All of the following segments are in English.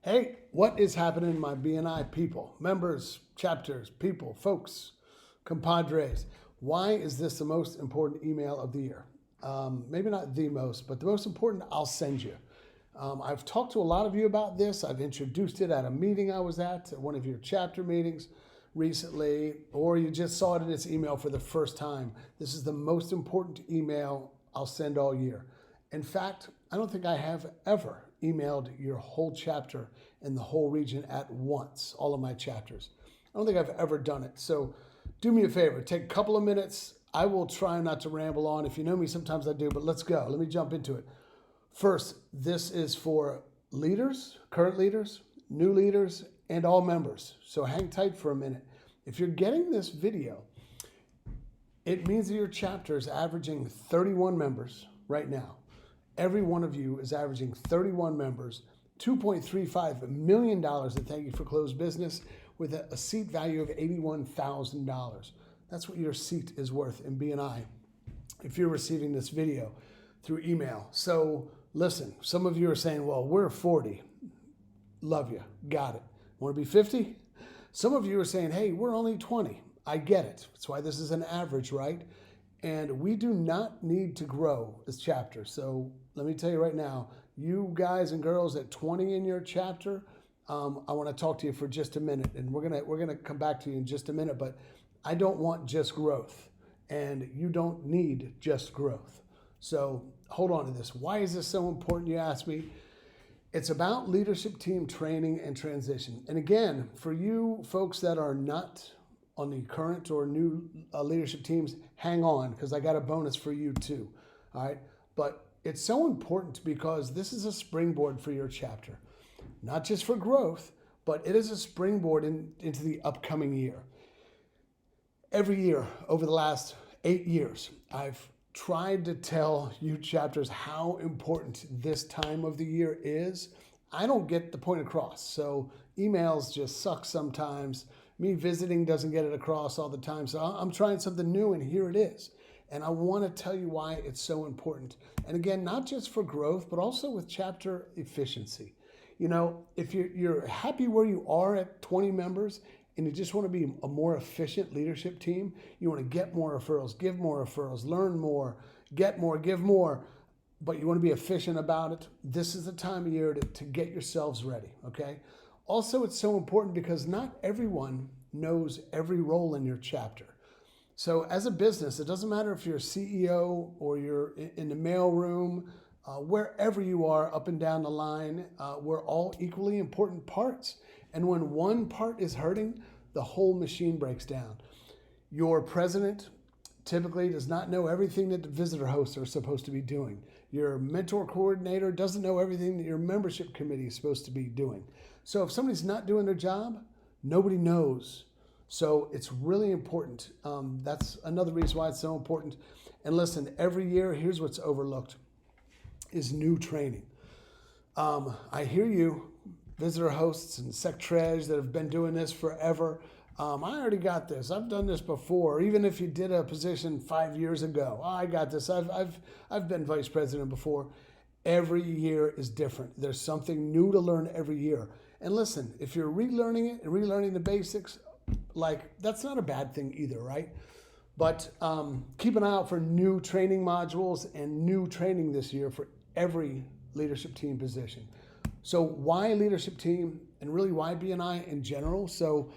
Hey, what is happening, my BNI people, members, chapters, people, folks, compadres? Why is this the most important email of the year? Maybe not the most, but the most important I'll send you. I've talked to a lot of you about this. I've introduced it at a meeting I was at one of your chapter meetings recently, or you just saw it in this email for the first time. This is the most important email I'll send all year. In fact, I don't think I have ever emailed your whole chapter in the whole region at once, all of my chapters. I don't think I've ever done it. So do me a favor, take a couple of minutes. I will try not to ramble on. If you know me, sometimes I do, but let's go. Let me jump into it. First, this is for leaders, current leaders, new leaders, and all members. So hang tight for a minute. If you're getting this video, it means that your chapter is averaging 31 members right now. Every one of you is averaging 31 members, $2.35 million in thank you for closed business with a seat value of $81,000. That's what your seat is worth in BNI if you're receiving this video through email. So listen, some of you are saying, well, we're 40. Love you. Got it. Want to be 50? Some of you are saying, hey, we're only 20. I get it. That's why this is an average, right? And we do not need to grow as chapter. So let me tell you right now, you guys and girls at 20 in your chapter, I want to talk to you for just a minute, and we're gonna come back to you in just a minute. But I don't want just growth, and you don't need just growth. So hold on to this. Why is this so important? You ask me. It's about leadership team training and transition. And again, for you folks that are not on the current or new leadership teams, hang on, because I got a bonus for you too. All right. But it's so important because this is a springboard for your chapter, not just for growth, but it is a springboard into the upcoming year. Every year over the last 8 years, I've tried to tell you chapters how important this time of the year is. I don't get the point across. So emails just suck sometimes. Me visiting doesn't get it across all the time. So I'm trying something new, and here it is. And I want to tell you why it's so important. And again, not just for growth, but also with chapter efficiency. You know, if you're happy where you are at 20 members and you just want to be a more efficient leadership team, you want to get more referrals, give more referrals, learn more, get more, give more, but you want to be efficient about it, this is the time of year to get yourselves ready, okay? Also, it's so important because not everyone knows every role in your chapter. So as a business, it doesn't matter if you're a CEO or you're in the mailroom, wherever you are up and down the line, we're all equally important parts. And when one part is hurting, the whole machine breaks down. Your president typically does not know everything that the visitor hosts are supposed to be doing. Your mentor coordinator doesn't know everything that your membership committee is supposed to be doing. So if somebody's not doing their job, nobody knows. So it's really important. That's another reason why it's so important. And listen, every year, here's what's overlooked, is new training. I hear you, visitor hosts and secretaries that have been doing this forever. I already got this. I've done this before. Even if you did a position 5 years ago, I got this. I've been vice president before. Every year is different. There's something new to learn every year. And listen, if you're relearning it and relearning the basics, that's not a bad thing either, right? But keep an eye out for new training modules and new training this year for every leadership team position. So why leadership team, and really why BNI in general? So,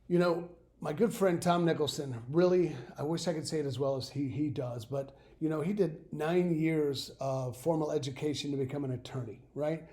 you know, my good friend Tom Nicholson, really, I wish I could say it as well as he does, but, you know, he did 9 years of formal education to become an attorney, right?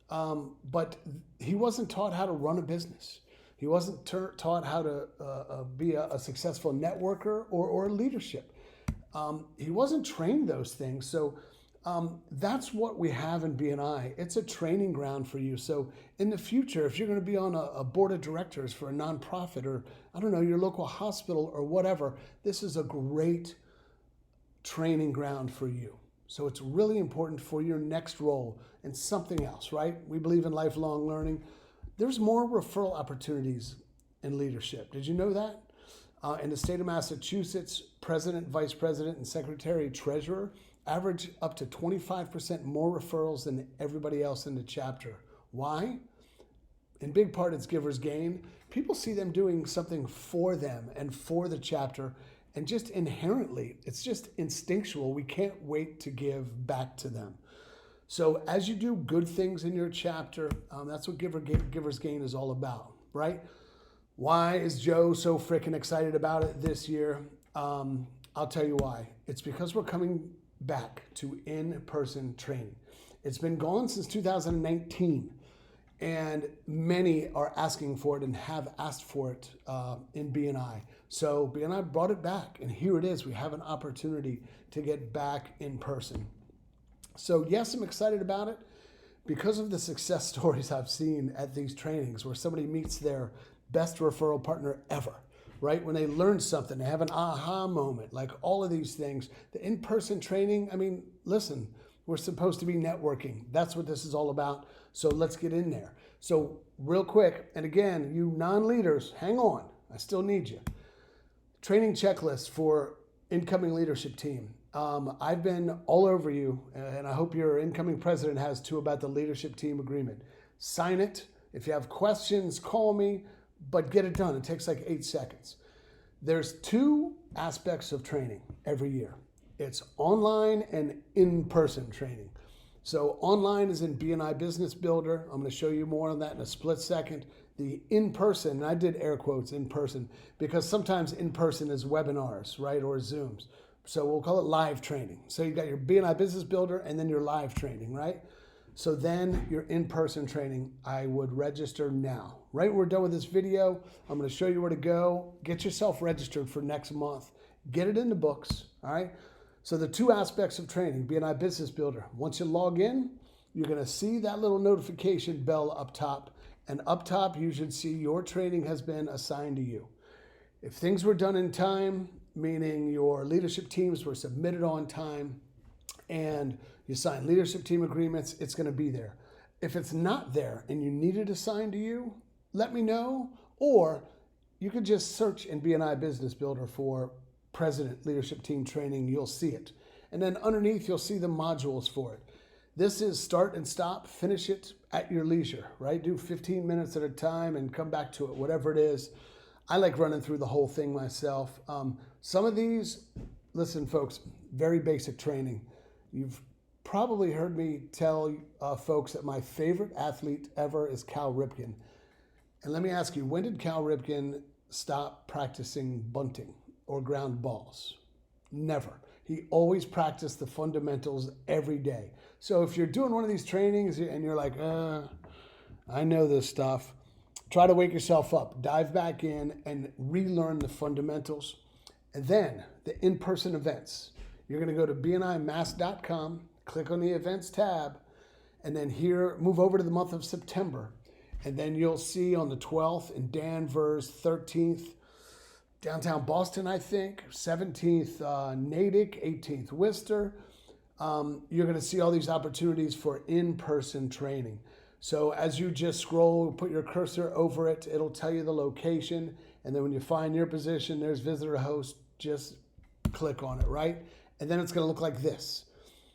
But he wasn't taught how to run a business. He wasn't taught how to be a successful networker or leadership. He wasn't trained those things. So that's what we have in BNI. It's a training ground for you. So in the future, if you're going to be on a board of directors for a nonprofit or, I don't know, your local hospital or whatever, this is a great training ground for you. So it's really important for your next role and something else, right? We believe in lifelong learning. There's more referral opportunities in leadership. Did you know that? In the state of Massachusetts, president, vice president, and secretary treasurer average up to 25% more referrals than everybody else in the chapter. Why? In big part, it's givers gain. People see them doing something for them and for the chapter, and just inherently, it's just instinctual. We can't wait to give back to them. So as you do good things in your chapter, that's what givers gain is all about, right? Why is Joe so freaking excited about it this year? I'll tell you why. It's because we're coming back to in-person training. It's been gone since 2019, and many are asking for it and have asked for it in BNI. So BNI brought it back, and here it is. We have an opportunity to get back in person. So yes, I'm excited about it because of the success stories I've seen at these trainings where somebody meets their best referral partner ever, right? When they learn something, they have an aha moment, like all of these things. The in-person training, I mean, listen, we're supposed to be networking. That's what this is all about. So let's get in there. So real quick, and again, you non-leaders, hang on. I still need you. Training checklist for incoming leadership team. I've been all over you, and I hope your incoming president has too, about the leadership team agreement. Sign it. If you have questions, call me, but get it done. It takes like 8 seconds. There's 2 aspects of training every year. It's online and in-person training. So online is in BNI Business Builder. I'm going to show you more on that in a split second. The in-person, and I did air quotes in-person, because sometimes in-person is webinars, right, or Zooms. So we'll call it live training. So you got your BNI Business Builder and then your live training, right? So then your in-person training, I would register now. Right when we're done with this video, I'm going to show you where to go. Get yourself registered for next month. Get it in the books, all right? So the 2 aspects of training, BNI Business Builder. Once you log in, you're going to see that little notification bell up top. And up top, you should see your training has been assigned to you. If things were done in time, meaning your leadership teams were submitted on time, and you signed leadership team agreements, it's going to be there. If it's not there and you need it assigned to you, let me know. Or you could just search in BNI Business Builder for President Leadership Team Training. You'll see it. And then underneath, you'll see the modules for it. This is start and stop, finish it at your leisure, right? Do 15 minutes at a time and come back to it, whatever it is. I like running through the whole thing myself. Some of these, listen, folks, very basic training. You've probably heard me tell folks that my favorite athlete ever is Cal Ripken. And let me ask you, when did Cal Ripken stop practicing bunting or ground balls? Never. He always practiced the fundamentals every day. So if you're doing one of these trainings and you're like, I know this stuff, try to wake yourself up, dive back in and relearn the fundamentals. And then the in-person events. You're going to go to bnimass.com, click on the events tab, and then here, move over to the month of September. And then you'll see on the 12th in Danvers, 13th, downtown Boston, I think, 17th Natick, 18th Worcester. You're going to see all these opportunities for in-person training. So as you just scroll, put your cursor over it, it'll tell you the location. And then when you find your position, there's visitor host, just click on it, right? And then it's going to look like this.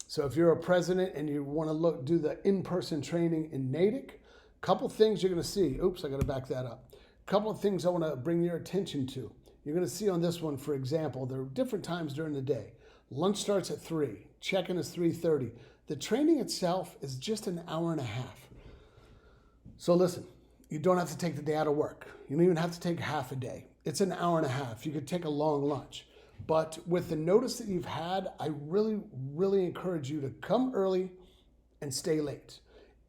So if you're a president and you want to do the in-person training in Natick, couple things you're going to see. Oops, I got to back that up. Couple of things I want to bring your attention to. You're going to see on this one, for example, there are different times during the day. Lunch starts at 3. Check-in is 3:30. The training itself is just an hour and a half. So listen, you don't have to take the day out of work. You don't even have to take half a day. It's an hour and a half. You could take a long lunch. But with the notice that you've had, I really, really encourage you to come early and stay late.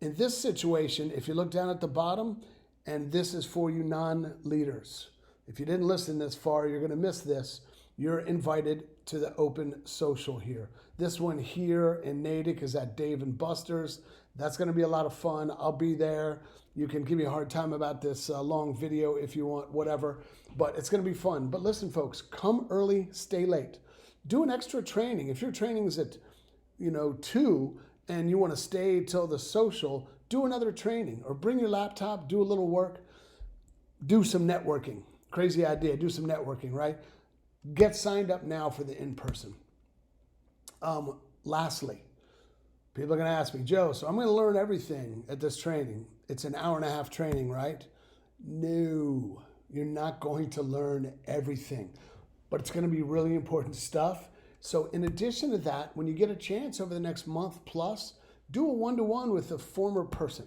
In this situation, if you look down at the bottom, and this is for you non-leaders. If you didn't listen this far, you're going to miss this. You're invited to the open social here. This one here in Natick is at Dave & Buster's. That's going to be a lot of fun. I'll be there. You can give me a hard time about this long video if you want, whatever. But it's going to be fun. But listen, folks, come early, stay late. Do an extra training. If your training is at 2 and you want to stay till the social, do another training or bring your laptop, do a little work, do some networking. Crazy idea, do some networking, right? Get signed up now for the in-person. Lastly, People are going to ask me, Joe, so I'm going to learn everything at this training. It's an hour-and-a-half training, right? No, you're not going to learn everything, but it's going to be really important stuff. So in addition to that, when you get a chance over the next month plus, do a one-to-one with a former person.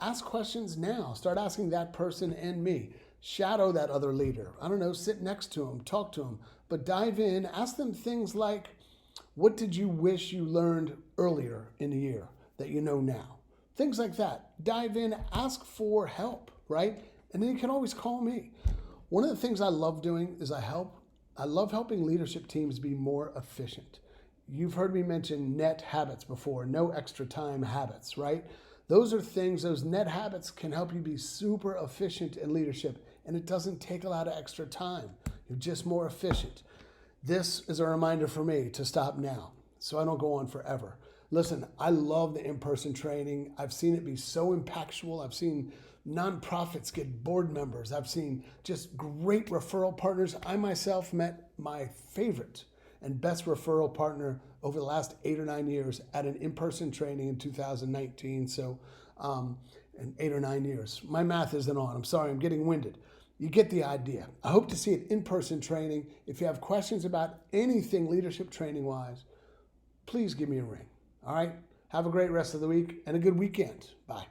Ask questions now. Start asking that person and me. Shadow that other leader. I don't know, sit next to them, talk to them, but dive in. Ask them things like, what did you wish you learned earlier in the year that you know now? Things like that. Dive in, ask for help, right? And then you can always call me. One of the things I love doing is I love helping leadership teams be more efficient. You've heard me mention net habits before, no extra time habits, right? Those are things, those net habits can help you be super efficient in leadership, and it doesn't take a lot of extra time. You're just more efficient. This is a reminder for me to stop now so I don't go on forever. Listen, I love the in-person training. I've seen it be so impactful. I've seen nonprofits get board members. I've seen just great referral partners. I myself met my favorite and best referral partner over the last 8 or 9 years at an in-person training in 2019. So, in 8 or 9 years. My math isn't on. I'm sorry, I'm getting winded. You get the idea. I hope to see an in-person training. If you have questions about anything leadership training-wise, please give me a ring. All right? Have a great rest of the week and a good weekend. Bye.